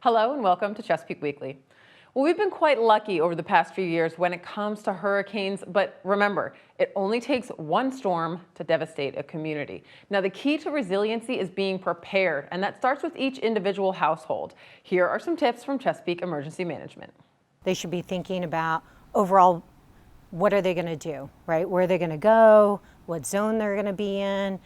Hello and welcome to Chesapeake Weekly. Well, we've been quite lucky over the past few years when it comes to hurricanes, but remember, it only takes one storm to devastate a community. Now, the key to resiliency is being prepared, and that starts with each individual household. Here are some tips from Chesapeake Emergency Management. They should be thinking about overall, what are they going to do, right? Where are they going to go? What zone they're going to be in?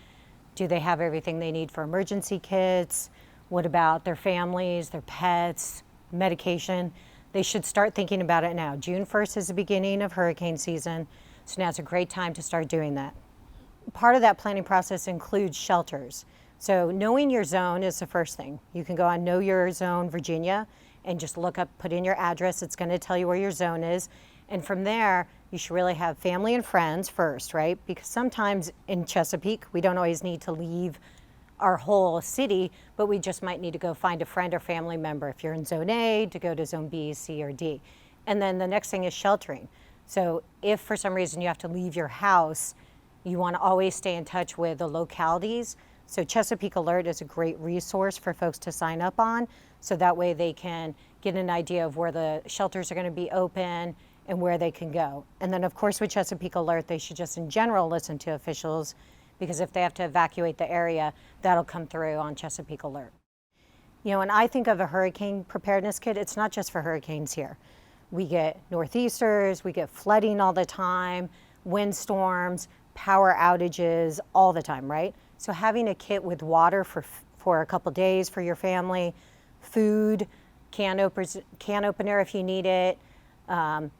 Do they have everything they need for emergency kits? What about their families, their pets, medication? They should start thinking about it now. June 1st is the beginning of hurricane season, so now's a great time to start doing that. Part of that planning process includes shelters. So knowing your zone is the first thing. You can go on Know Your Zone Virginia and just look up, put in your address. It's going to tell you where your zone is. And from there, you should really have family and friends first, right? Because sometimes in Chesapeake, we don't always need to leave our whole city, but we just might need to go find a friend or family member. If you're in Zone A, to go to Zone B, C, or D. And then the next thing is sheltering. So if for some reason you have to leave your house, you want to always stay in touch with the localities. So Chesapeake Alert is a great resource for folks to sign up on, so that way they can get an idea of where the shelters are going to be open and where they can go. And then of course with Chesapeake Alert, they should just in general listen to officials, because if they have to evacuate the area, that'll come through on Chesapeake Alert. You know, when I think of a hurricane preparedness kit, it's not just for hurricanes here. We get northeasters, we get flooding all the time, windstorms, power outages all the time, right? So having a kit with water for a couple days for your family, food, can opener if you need it,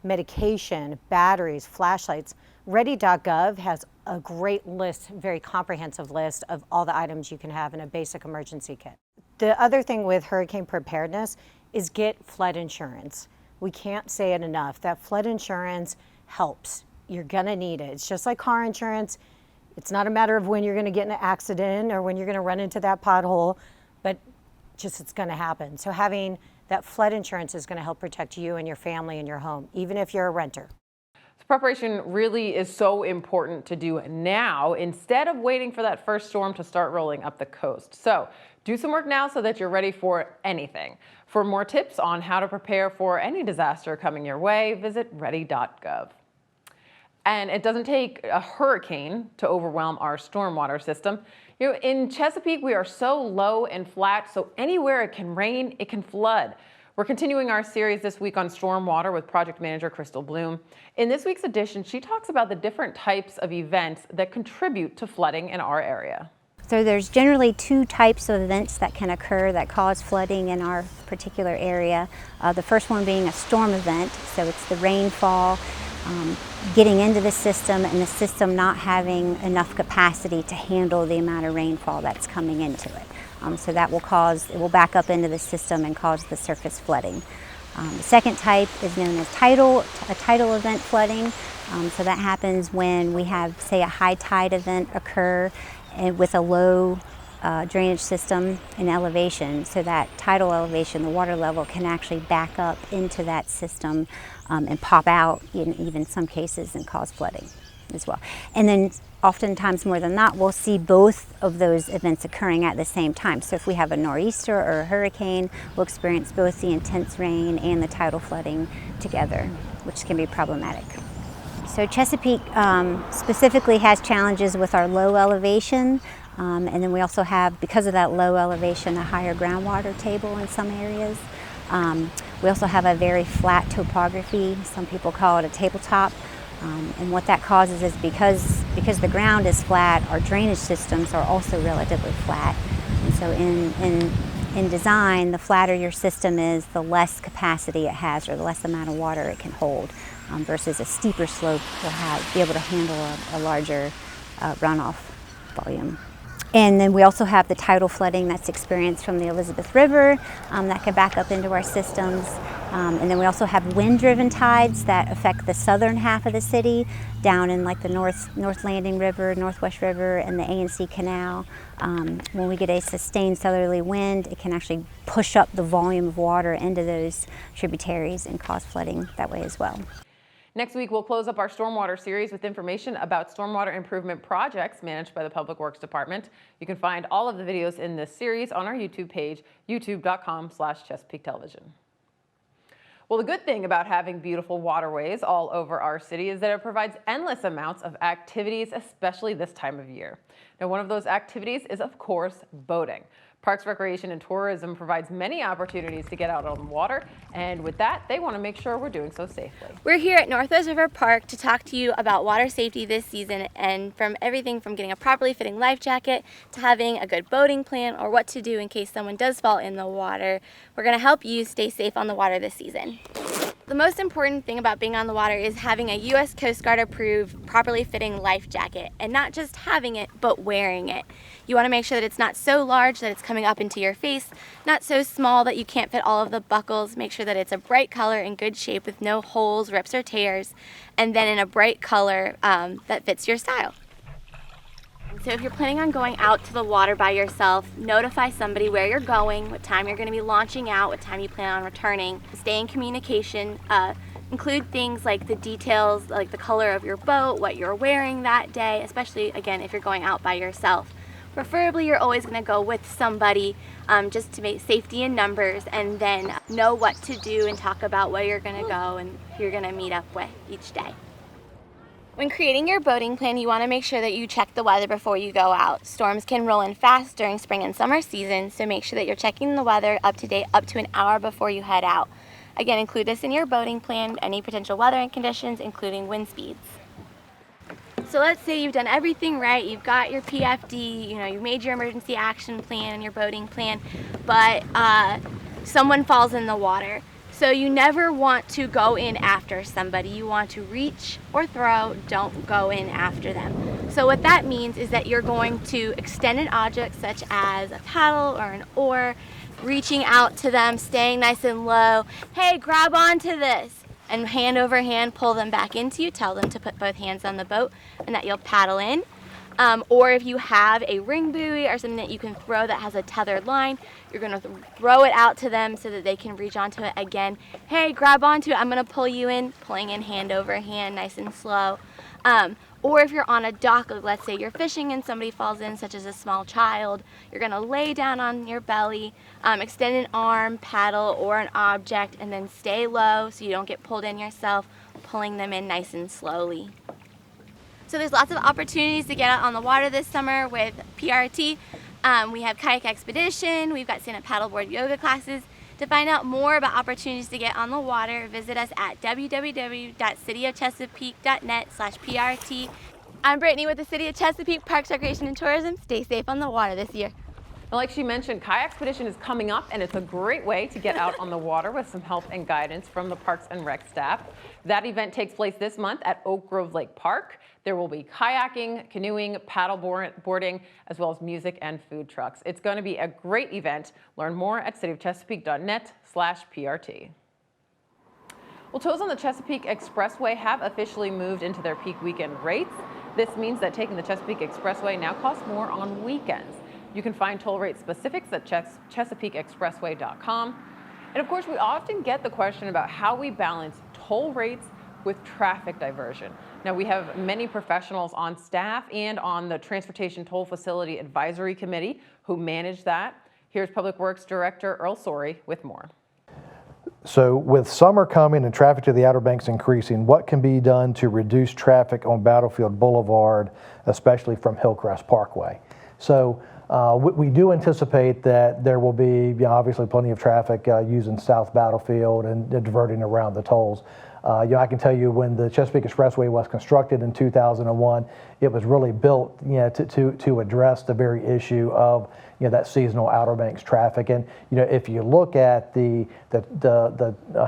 medication, batteries, flashlights. Ready.gov has a great list, very comprehensive list of all the items you can have in a basic emergency kit. The other thing with hurricane preparedness is get flood insurance. We can't say it enough, that flood insurance helps. You're gonna need it. It's just like car insurance. It's not a matter of when you're gonna get in an accident or when you're gonna run into that pothole, but just it's gonna happen. So having that flood insurance is gonna help protect you and your family and your home, even if you're a renter. Preparation really is so important to do now instead of waiting for that first storm to start rolling up the coast. So do some work now so that you're ready for anything. For more tips on how to prepare for any disaster coming your way, visit ready.gov. And it doesn't take a hurricane to overwhelm our stormwater system. You know, in Chesapeake, we are so low and flat, so anywhere it can rain, it can flood. We're continuing our series this week on stormwater with project manager Crystal Bloom. In this week's edition, she talks about the different types of events that contribute to flooding in our area. So there's generally two types of events that can occur that cause flooding in our particular area. The first one being a storm event, so it's the rainfall getting into the system and the system not having enough capacity to handle the amount of rainfall that's coming into it. So that it will back up into the system and cause the surface flooding. The second type is known as a tidal event flooding. So that happens when we have, say, a high tide event occur with a low drainage system and elevation. So that tidal elevation, the water level, can actually back up into that system and pop out in even some cases and cause flooding as well. And then oftentimes more than not, we'll see both of those events occurring at the same time. So if we have a nor'easter or a hurricane, we'll experience both the intense rain and the tidal flooding together, which can be problematic. So Chesapeake specifically has challenges with our low elevation, and then we also have, because of that low elevation, a higher groundwater table in some areas. We also have a very flat topography. Some people call it a tabletop. And what that causes is because the ground is flat, our drainage systems are also relatively flat. And so in design, the flatter your system is, the less capacity it has, or the less amount of water it can hold, versus a steeper slope will be able to handle a larger runoff volume. And then we also have the tidal flooding that's experienced from the Elizabeth River that can back up into our systems. And then we also have wind-driven tides that affect the southern half of the city, down in like the North Landing River, Northwest River, and the A&C Canal. When we get a sustained southerly wind, it can actually push up the volume of water into those tributaries and cause flooding that way as well. Next week, we'll close up our stormwater series with information about stormwater improvement projects managed by the Public Works Department. You can find all of the videos in this series on our YouTube page, youtube.com/Chesapeake Television. Well, the good thing about having beautiful waterways all over our city is that it provides endless amounts of activities, especially this time of year. Now, one of those activities is, of course, boating. Parks, Recreation, and Tourism provides many opportunities to get out on the water, and with that, they want to make sure we're doing so safely. We're here at Northwest River Park to talk to you about water safety this season, and from everything from getting a properly fitting life jacket to having a good boating plan or what to do in case someone does fall in the water. We're going to help you stay safe on the water this season. The most important thing about being on the water is having a U.S. Coast Guard approved, properly fitting life jacket, and not just having it, but wearing it. You want to make sure that it's not so large that it's coming up into your face, not so small that you can't fit all of the buckles. Make sure that it's a bright color in good shape with no holes, rips, or tears, and then in a bright color that fits your style. So if you're planning on going out to the water by yourself, notify somebody where you're going, what time you're going to be launching out, what time you plan on returning. Stay in communication. Include things like the details, like the color of your boat, what you're wearing that day, especially, again, if you're going out by yourself. Preferably, you're always going to go with somebody just to make safety in numbers, and then know what to do and talk about where you're going to go and who you're going to meet up with each day. When creating your boating plan, you want to make sure that you check the weather before you go out. Storms can roll in fast during spring and summer season, so make sure that you're checking the weather up to date up to an hour before you head out. Again, include this in your boating plan, any potential weather and conditions, including wind speeds. So let's say you've done everything right, you've got your PFD, you've made your emergency action plan and your boating plan, but someone falls in the water. So you never want to go in after somebody. You want to reach or throw, don't go in after them. So what that means is that you're going to extend an object such as a paddle or an oar, reaching out to them, staying nice and low. Hey, grab onto this. And hand over hand, pull them back into you. Tell them to put both hands on the boat and that you'll paddle in. Or if you have a ring buoy or something that you can throw that has a tethered line, you're going to throw it out to them so that they can reach onto it again. Hey, grab onto it. I'm going to pull you in, pulling in hand over hand, nice and slow. Or if you're on a dock, like let's say you're fishing and somebody falls in, such as a small child, you're going to lay down on your belly, extend an arm, paddle, or an object, and then stay low so you don't get pulled in yourself, pulling them in nice and slowly. So there's lots of opportunities to get out on the water this summer with PRT. We have kayak expedition, we've got stand-up paddleboard yoga classes. To find out more about opportunities to get on the water, visit us at www.cityofchesapeake.net/PRT. I'm Brittany with the City of Chesapeake Parks, Recreation, and Tourism. Stay safe on the water this year. And like she mentioned, kayak expedition is coming up, and it's a great way to get out on the water with some help and guidance from the Parks and Rec staff. That event takes place this month at Oak Grove Lake Park. There will be kayaking, canoeing, paddle boarding, as well as music and food trucks. It's going to be a great event. Learn more at cityofchesapeake.net/PRT. Well, tolls on the Chesapeake Expressway have officially moved into their peak weekend rates. This means that taking the Chesapeake Expressway now costs more on weekends. You can find toll rate specifics at ChesapeakeExpressway.com. And of course, we often get the question about how we balance toll rates with traffic diversion. Now, we have many professionals on staff and on the Transportation Toll Facility Advisory Committee who manage that. Here's Public Works Director Earl Sorey with more. So with summer coming and traffic to the Outer Banks increasing, what can be done to reduce traffic on Battlefield Boulevard, especially from Hillcrest Parkway? So we do anticipate that there will be obviously plenty of traffic using South Battlefield and diverting around the tolls. I can tell you when the Chesapeake Expressway was constructed in 2001, it was really built to address the very issue of that seasonal Outer Banks traffic. And if you look at the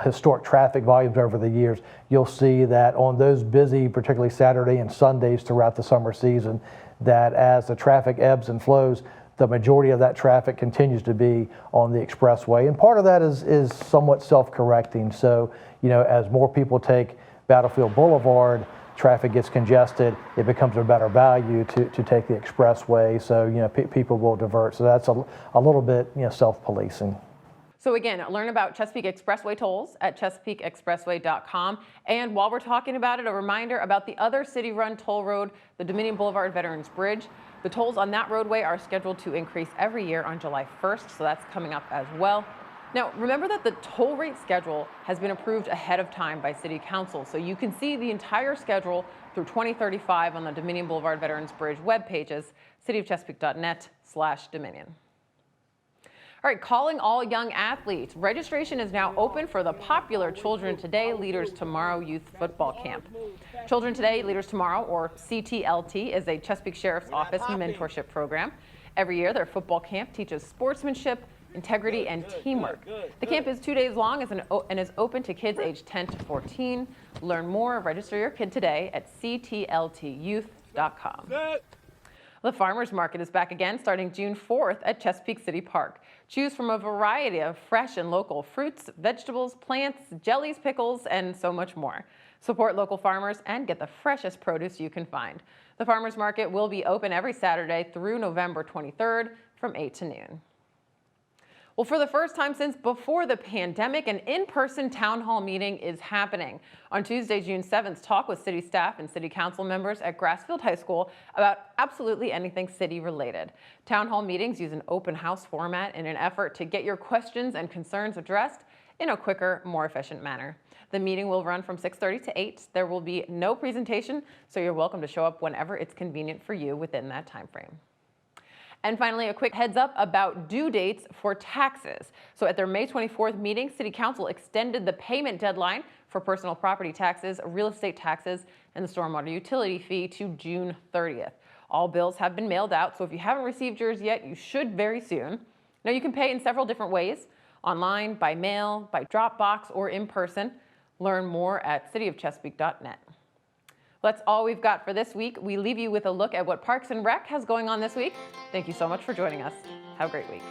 historic traffic volumes over the years, you'll see that on those busy, particularly Saturday and Sundays throughout the summer season, that as the traffic ebbs and flows, the majority of that traffic continues to be on the expressway. And part of that is somewhat self-correcting. So, as more people take Battlefield Boulevard, traffic gets congested, it becomes a better value to take the expressway. So, people will divert. So that's a little bit, self-policing. So again, learn about Chesapeake Expressway tolls at chesapeakeexpressway.com. And while we're talking about it, a reminder about the other city-run toll road, the Dominion Boulevard Veterans Bridge. The tolls on that roadway are scheduled to increase every year on July 1st, so that's coming up as well. Now, remember that the toll rate schedule has been approved ahead of time by City Council, so you can see the entire schedule through 2035 on the Dominion Boulevard Veterans Bridge web pages, cityofchesapeake.net/Dominion. All right, calling all young athletes. Registration is now open for the popular Children Today, Leaders Tomorrow Youth Football Camp. Children Today, Leaders Tomorrow, or CTLT, is a Chesapeake Sheriff's Office mentorship program. Every year, their football camp teaches sportsmanship, integrity, and teamwork. The camp is 2 days long and is open to kids aged 10 to 14. Learn more, register your kid today at ctltyouth.com. The Farmers Market is back again starting June 4th at Chesapeake City Park. Choose from a variety of fresh and local fruits, vegetables, plants, jellies, pickles, and so much more. Support local farmers and get the freshest produce you can find. The Farmers Market will be open every Saturday through November 23rd from 8 to noon. Well, for the first time since before the pandemic, an in-person town hall meeting is happening. On Tuesday, June 7th, talk with city staff and city council members at Grassfield High School about absolutely anything city related. Town hall meetings use an open house format in an effort to get your questions and concerns addressed in a quicker, more efficient manner. The meeting will run from 6:30 to 8. There will be no presentation, so you're welcome to show up whenever it's convenient for you within that time frame. And finally, a quick heads up about due dates for taxes. So at their May 24th meeting, City Council extended the payment deadline for personal property taxes, real estate taxes, and the stormwater utility fee to June 30th. All bills have been mailed out, so if you haven't received yours yet, you should very soon. Now you can pay in several different ways: online, by mail, by Dropbox, or in person. Learn more at cityofchesapeake.net. That's all we've got for this week. We leave you with a look at what Parks and Rec has going on this week. Thank you so much for joining us. Have a great week.